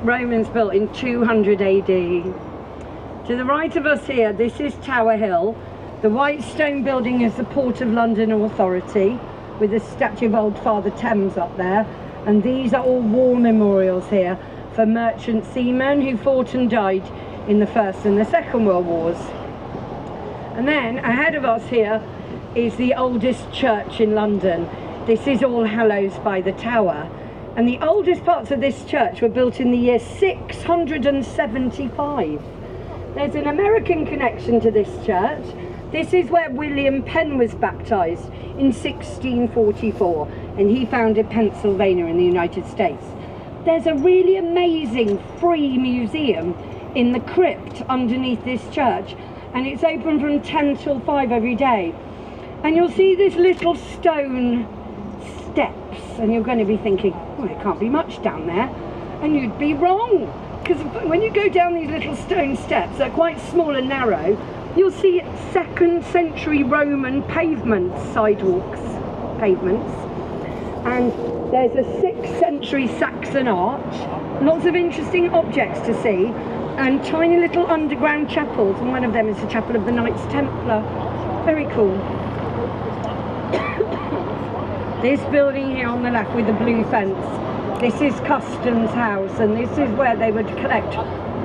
Romans built in 200 AD. To the right of us here, this is Tower Hill. The white stone building is the Port of London Authority, with the statue of old Father Thames up there. And these are all war memorials here for merchant seamen who fought and died in the First and the Second World Wars. And then ahead of us here is the oldest church in London. This is All Hallows by the Tower. And the oldest parts of this church were built in the year 675. There's an American connection to this church. This is where William Penn was baptized in 1644, and he founded Pennsylvania in the United States. There's a really amazing free museum in the crypt underneath this church, and it's open from 10 till 5 every day. And you'll see this little stone steps, and you're going to be thinking, well, it can't be much down there, and you'd be wrong, because when you go down these little stone steps, they're quite small and narrow, you'll see 2nd century Roman pavements, pavements, and there's a 6th century Saxon arch, lots of interesting objects to see, and tiny little underground chapels, and one of them is the Chapel of the Knights Templar. Very cool. This building here on the left with the blue fence, this is Customs House, and this is where they would collect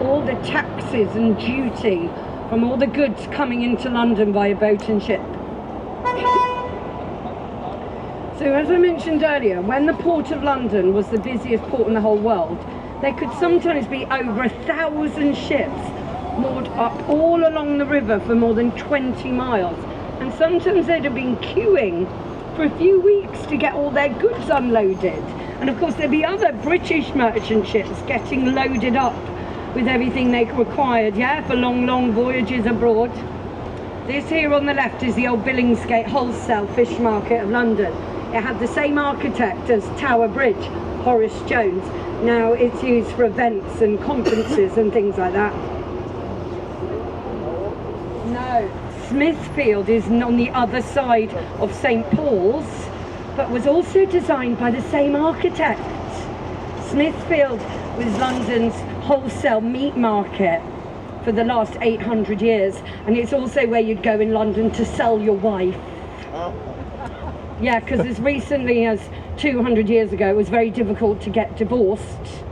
all the taxes and duty from all the goods coming into London via boat and ship. So as I mentioned earlier, when the Port of London was the busiest port in the whole world, there could sometimes be over 1,000 ships moored up all along the river for more than 20 miles. And sometimes they'd have been queuing for a few weeks to get all their goods unloaded. And of course there'd be other British merchant ships getting loaded up with everything they required, yeah, for long voyages abroad. This here on the left is the old Billingsgate wholesale fish market of London. It had the same architect as Tower Bridge, Horace Jones. Now it's used for events and conferences and things like that. No, Smithfield is on the other side of St. Paul's, but was also designed by the same architect. Smithfield was London's wholesale meat market for the last 800 years, and it's also where you'd go in London to sell your wife. Yeah, because as recently as 200 years ago it was very difficult to get divorced,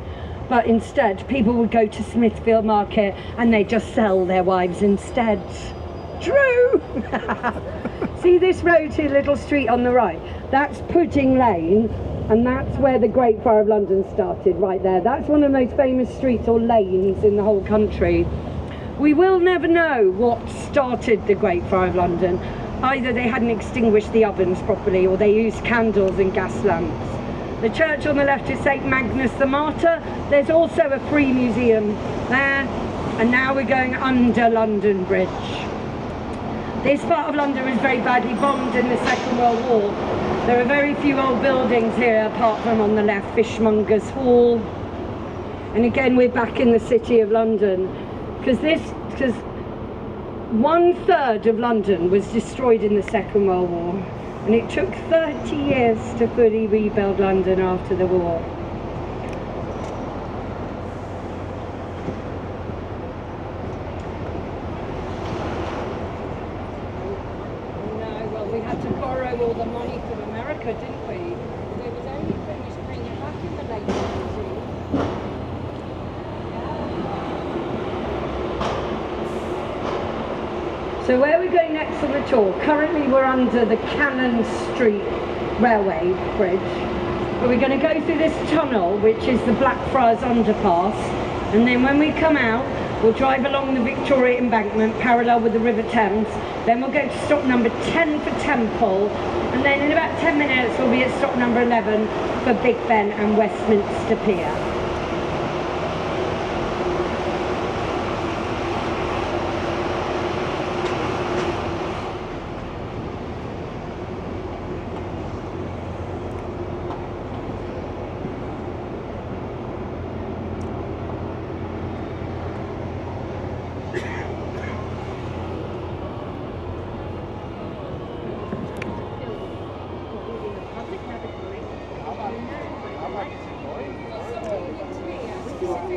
but instead people would go to Smithfield Market and they'd just sell their wives instead. True! See this road here, little street on the right? That's Pudding Lane, and that's where the Great Fire of London started, right there. That's one of the most famous streets or lanes in the whole country. We will never know what started the Great Fire of London. Either they hadn't extinguished the ovens properly, or they used candles and gas lamps. The church on the left is St. Magnus the Martyr. There's also a free museum there, and now we're going under London Bridge. This part of London was very badly bombed in the Second World War. There are very few old buildings here apart from on the left, Fishmongers Hall. And again we're back in the city of London, because 1/3 of London was destroyed in the Second World War, and it took 30 years to fully rebuild London after the war. We had to borrow all the money from America, didn't we? It was only finished bringing it back in the late 90s. So where are we going next on the tour? Currently we're under the Cannon Street Railway Bridge. But we're going to go through this tunnel, which is the Blackfriars Underpass. And then when we come out, we'll drive along the Victoria Embankment parallel with the River Thames. Then we'll go to stop number 10 for Temple, and then in about 10 minutes we'll be at stop number 11 for Big Ben and Westminster Pier. No,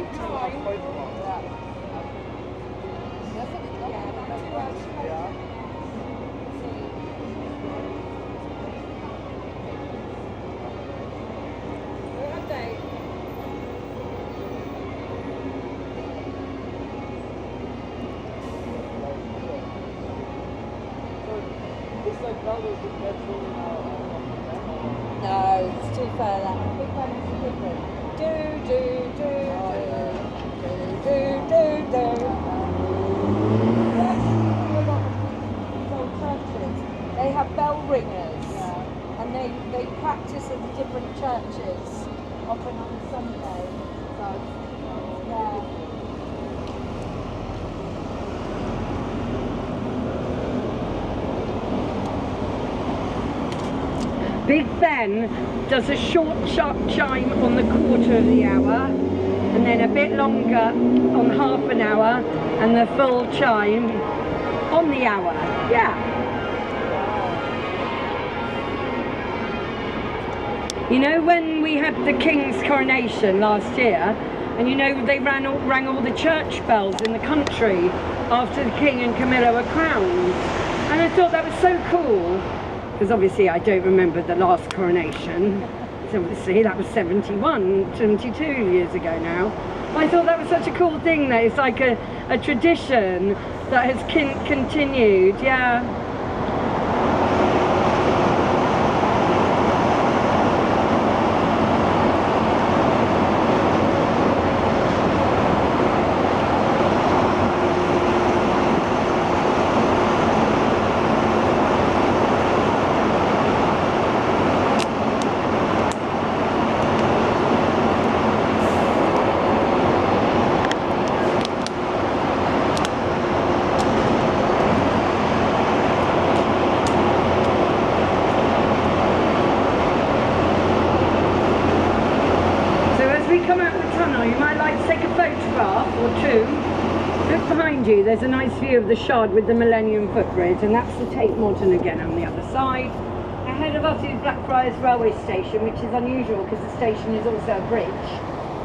it's too far. That big one is different. They have bell ringers, and they practice at the different churches, often on Sunday. So, yeah. Big Ben does a short, sharp chime on the quarter of the hour, and then a bit longer on half an hour, and the full chime on the hour. Yeah. You know, when we had the King's coronation last year, and you know they rang all the church bells in the country after the King and Camilla were crowned, and I thought that was so cool. Because obviously I don't remember the last coronation, so obviously that was 72 years ago now. But I thought that was such a cool thing that it's like a tradition that has continued, yeah. You, there's a nice view of the Shard with the Millennium Footbridge, and that's the Tate Modern again on the other side. Ahead of us is Blackfriars Railway Station, which is unusual because the station is also a bridge.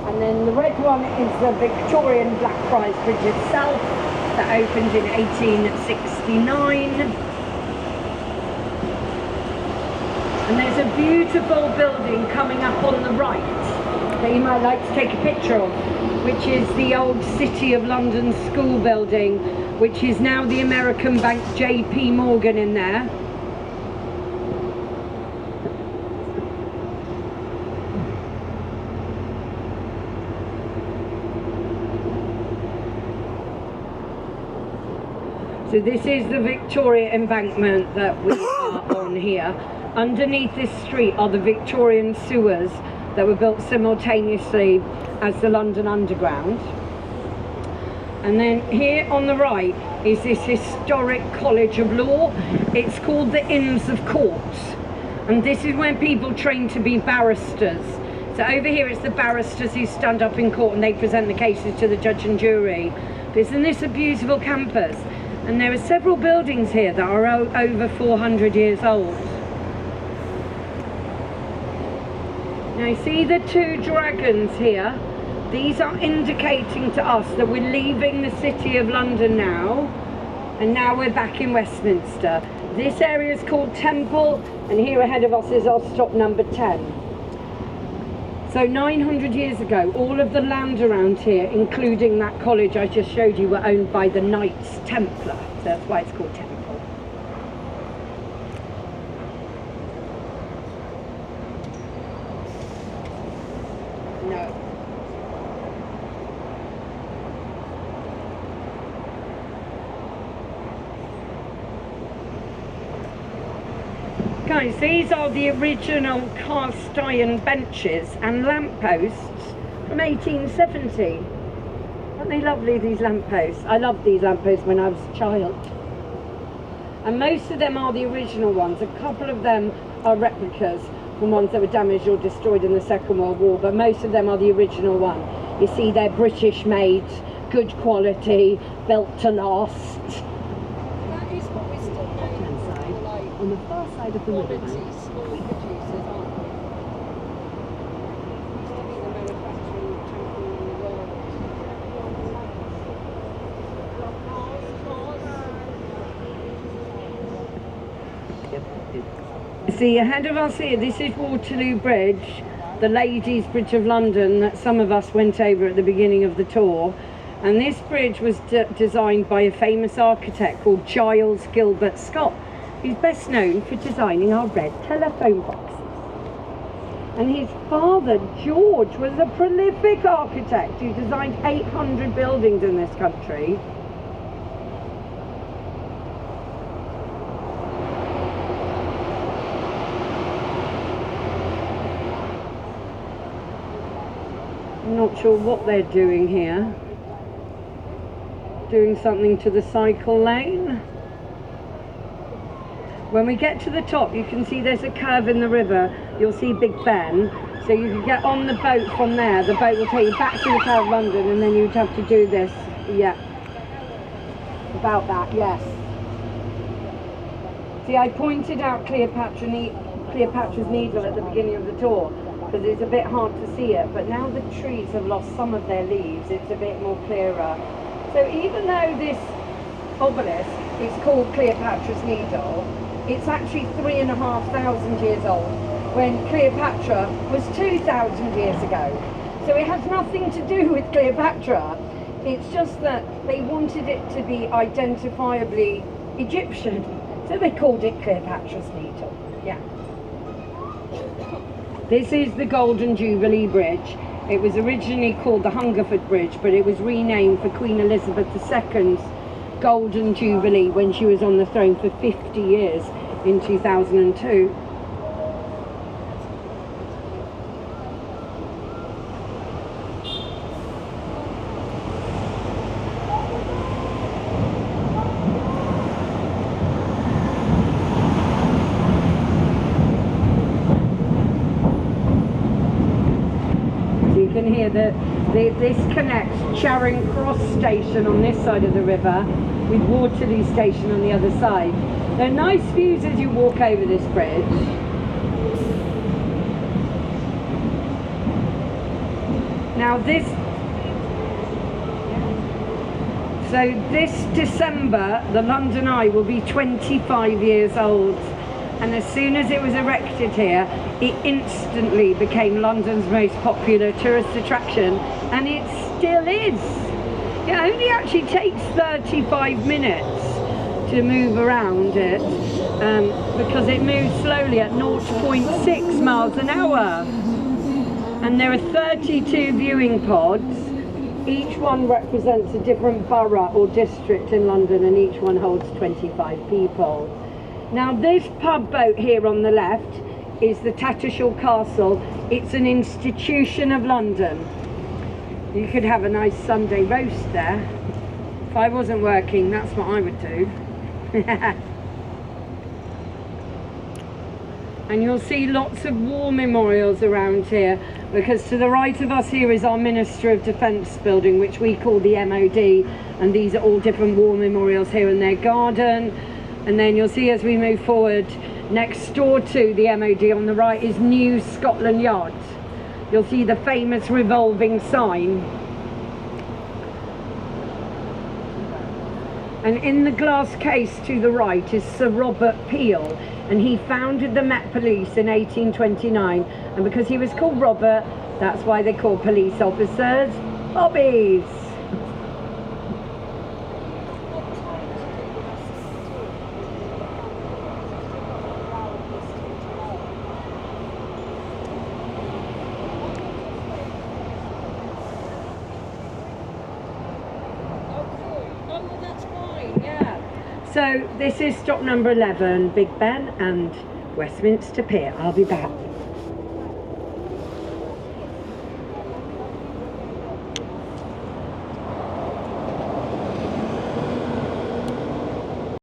And then the red one is the Victorian Blackfriars Bridge itself that opened in 1869. And there's a beautiful building coming up on the right that you might like to take a picture of, which is the old City of London school building, which is now the American bank JP Morgan in there. So this is the Victoria embankment that we are on here. Underneath this street are the Victorian sewers that were built simultaneously as the London Underground. And then here on the right is this historic College of Law. It's called the Inns of Court, and this is when people train to be barristers. So over here it's the barristers who stand up in court and they present the cases to the judge and jury. Isn't this a beautiful campus? And there are several buildings here that are over 400 years old. Now you see the two dragons here? These are indicating to us that we're leaving the City of London now, and now we're back in Westminster. This area is called Temple, and here ahead of us is our stop number 10. So 900 years ago, all of the land around here, including that college I just showed you, were owned by the Knights Templar. So that's why it's called Temple. No. Guys, these are the original cast iron benches and lampposts from 1870. Aren't they lovely, these lampposts? I loved these lampposts when I was a child. And most of them are the original ones. A couple of them are replicas from ones that were damaged or destroyed in the Second World War, but most of them are the original one. You see, they're British made, good quality, built to last. That is what we're still known for, like, on the far side of the quality river. small producers, aren't we? Used to be the manufacturing champion in the world. see ahead of us here, this is Waterloo Bridge, the Ladies' Bridge of London that some of us went over at the beginning of the tour. And this bridge was designed by a famous architect called Giles Gilbert Scott, who's best known for designing our red telephone boxes. And his father, George, was a prolific architect who designed 800 buildings in this country. I'm not sure what they're doing here. Doing something to the cycle lane. When we get to the top, you can see there's a curve in the river. You'll see Big Ben. So you can get on the boat from there. The boat will take you back to the Tower of London, and then you'd have to do this. Yeah. About that, yes. See, I pointed out Cleopatra's Needle at the beginning of the tour, because it's a bit hard to see it. But now the trees have lost some of their leaves, it's a bit more clearer. So even though this obelisk is called Cleopatra's Needle, it's actually 3,500 years old, when Cleopatra was 2,000 years ago. So it has nothing to do with Cleopatra. It's just that they wanted it to be identifiably Egyptian. So they called it Cleopatra's Needle. Yeah. This is the Golden Jubilee Bridge. It was originally called the Hungerford Bridge, but it was renamed for Queen Elizabeth II's Golden Jubilee when she was on the throne for 50 years in 2002. So you can hear that this connects Charing Cross Station on this side of the river with Waterloo Station on the other side. There are nice views as you walk over this bridge. Now this December, the London Eye will be 25 years old. And as soon as it was erected here, it instantly became London's most popular tourist attraction, and it still is. It only actually takes 35 minutes to move around it, because it moves slowly at 0.6 miles an hour. And there are 32 viewing pods. Each one represents a different borough or district in London, and each one holds 25 people. Now this pub boat here on the left is the Tattershall Castle. It's an institution of London. You could have a nice Sunday roast there. If I wasn't working, that's what I would do. And you'll see lots of war memorials around here, because to the right of us here is our Minister of Defence building, which we call the MOD, and these are all different war memorials here in their garden. And then you'll see as we move forward, next door to the MOD on the right is New Scotland Yard. You'll see the famous revolving sign. And in the glass case to the right is Sir Robert Peel, and he founded the Met Police in 1829. And because he was called Robert, that's why they call police officers Bobbies. So this is stop number 11, Big Ben and Westminster Pier. I'll be back.